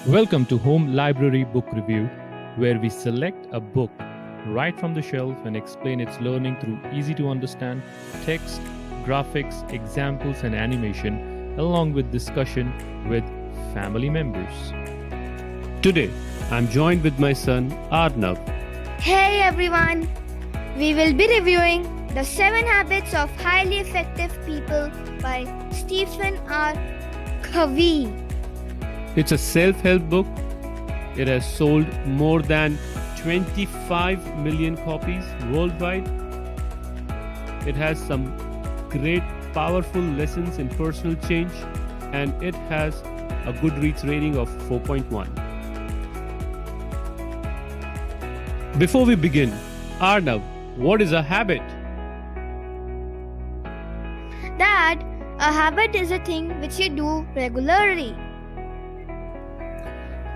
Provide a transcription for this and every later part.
Welcome to Home Library Book Review, where we select a book right from the shelf and explain its learning through easy to understand text, graphics, examples, and animation, along with discussion with family members. Today, I'm joined with my son Arnav. Hey everyone! We will be reviewing The 7 Habits of Highly Effective People by Stephen R. Covey. It's a self-help book. It has sold more than 25 million copies worldwide. It has some great, powerful lessons in personal change, and it has a Goodreads rating of 4.1. Before we begin, Arnav, what is a habit? Dad, a habit is a thing which you do regularly.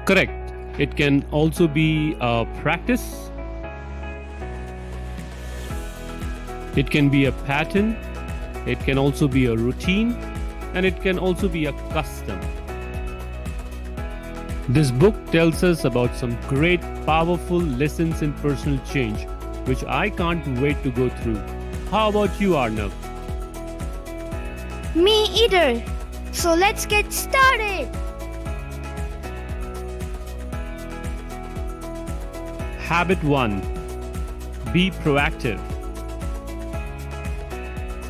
Correct. It can also be a practice. It can be a pattern. It can also be a routine. And it can also be a custom. This book tells us about some great, powerful lessons in personal change, which I can't wait to go through. How about you, Arnav? Me either. So let's get started. Habit 1. Be proactive.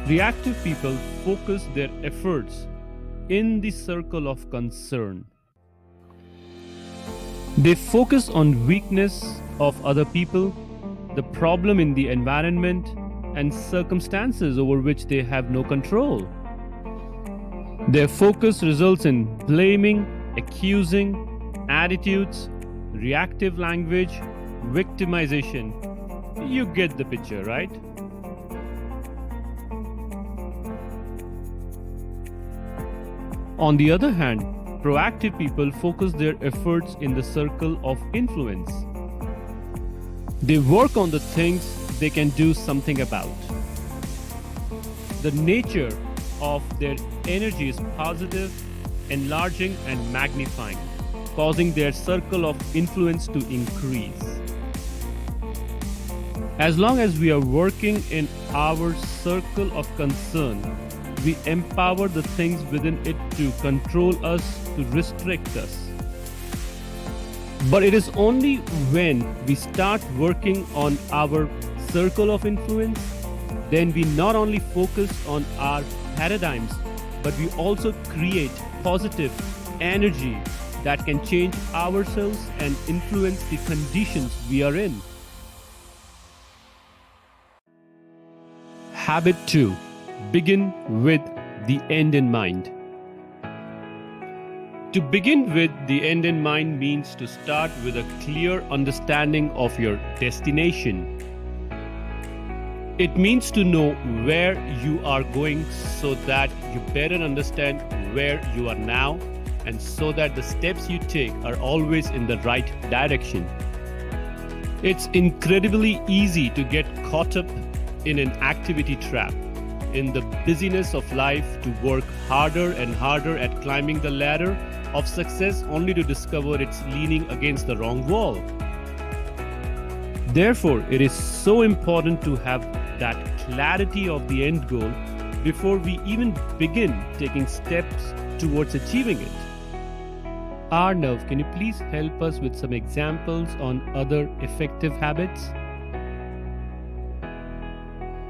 Reactive people focus their efforts in the circle of concern. They focus on weakness of other people, the problem in the environment, and circumstances over which they have no control. Their focus results in blaming, accusing, attitudes, reactive language, victimization. You get the picture, right? On the other hand, proactive people focus their efforts in the circle of influence. They work on the things they can do something about. The nature of their energy is positive, enlarging and magnifying, causing their circle of influence to increase. As long as we are working in our circle of concern, we empower the things within it to control us, to restrict us. But it is only when we start working on our circle of influence, then we not only focus on our paradigms, but we also create positive energy that can change ourselves and influence the conditions we are in. Habit 2. Begin with the end in mind. To begin with the end in mind means to start with a clear understanding of your destination. It means to know where you are going so that you better understand where you are now, and so that the steps you take are always in the right direction. It's incredibly easy to get caught up in an activity trap, in the busyness of life, to work harder and harder at climbing the ladder of success only to discover it's leaning against the wrong wall. Therefore, it is so important to have that clarity of the end goal before we even begin taking steps towards achieving it. Arnav, can you please help us with some examples on other effective habits?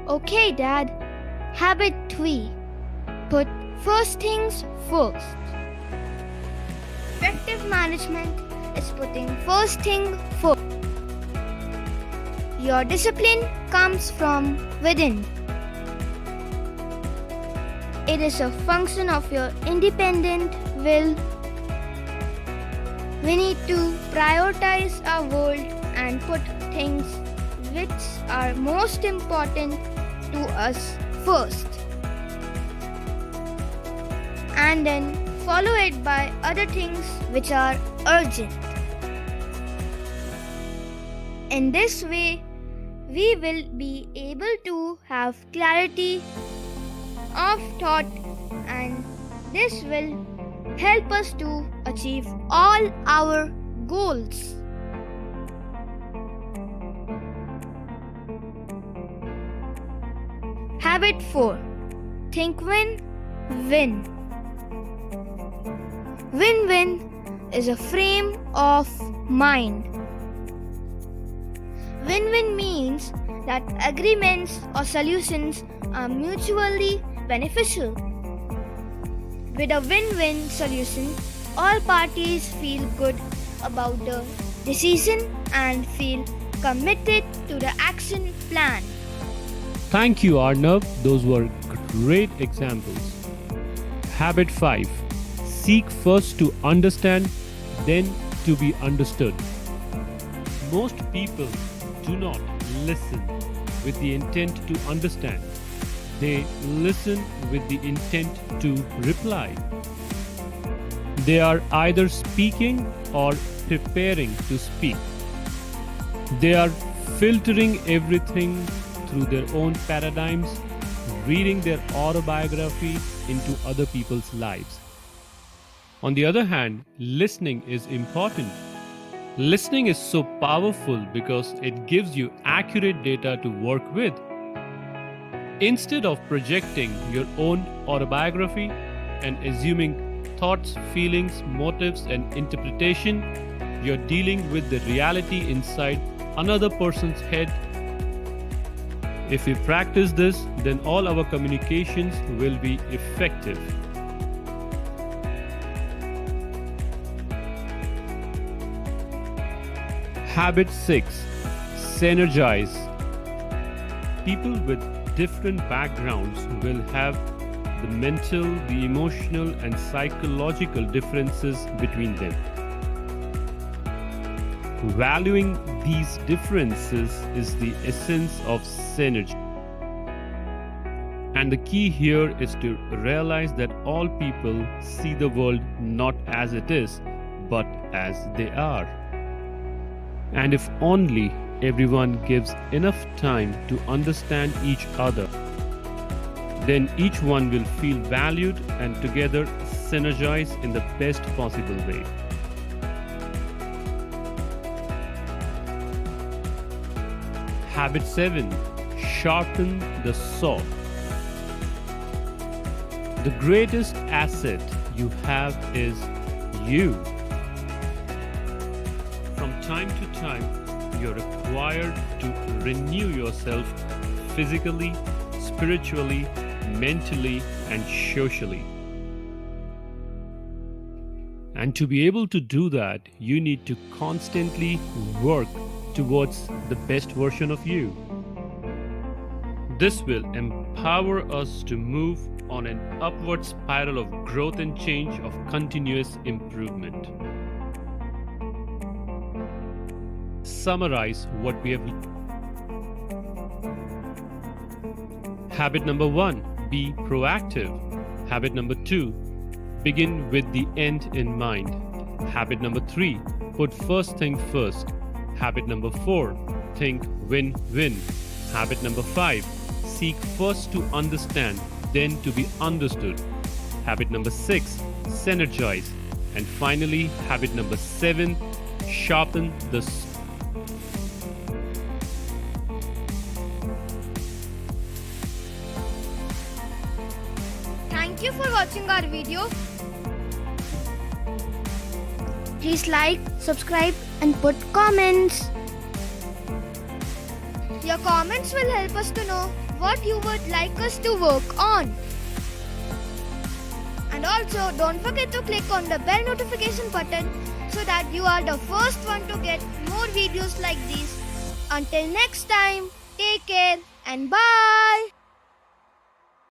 Okay, Dad. Habit 3. Put first things first. Effective management is putting first thing first. Your discipline comes from within. It is a function of your independent will. We need to prioritize our world and put things which are most important to us first, and then follow it by other things which are urgent. In this way, we will be able to have clarity of thought, and this will help us to achieve all our goals. Habit 4. Think win-win. Win-win is a frame of mind. Win-win means that agreements or solutions are mutually beneficial. With a win-win solution, all parties feel good about the decision and feel committed to the action plan. Thank you, Arnav. Those were great examples. Habit 5. Seek first to understand, then to be understood. Most people do not listen with the intent to understand. They listen with the intent to reply. They are either speaking or preparing to speak. They are filtering everything through their own paradigms, reading their autobiography into other people's lives. On the other hand, listening is important. Listening is so powerful because it gives you accurate data to work with. Instead of projecting your own autobiography and assuming thoughts, feelings, motives, and interpretation, you're dealing with the reality inside another person's head. If we practice this, then all our communications will be effective. Habit 6. Synergize. People with different backgrounds will have the mental, the emotional, and psychological differences between them. Valuing these differences is the essence of synergy. And the key here is to realize that all people see the world not as it is, but as they are. And if only everyone gives enough time to understand each other, then each one will feel valued and together synergize in the best possible way. Habit 7. Sharpen the saw. The greatest asset you have is you. From time to time, you're required to renew yourself physically, spiritually, mentally, and socially. And to be able to do that, you need to constantly work towards the best version of you. This will empower us to move on an upward spiral of growth and change, of continuous improvement. Summarize what we have. Habit number 1, be proactive. Habit number 2, begin with the end in mind. Habit number 3, put first thing first. Habit number 4, think win-win. Habit number 5, seek first to understand, then to be understood. Habit number 6, synergize. And finally, habit number 7, sharpen the saw. Thank you for watching our video. Please like, subscribe and put comments. Your comments will help us to know what you would like us to work on. And also don't forget to click on the bell notification button so that you are the first one to get more videos like these. Until next time, take care and bye.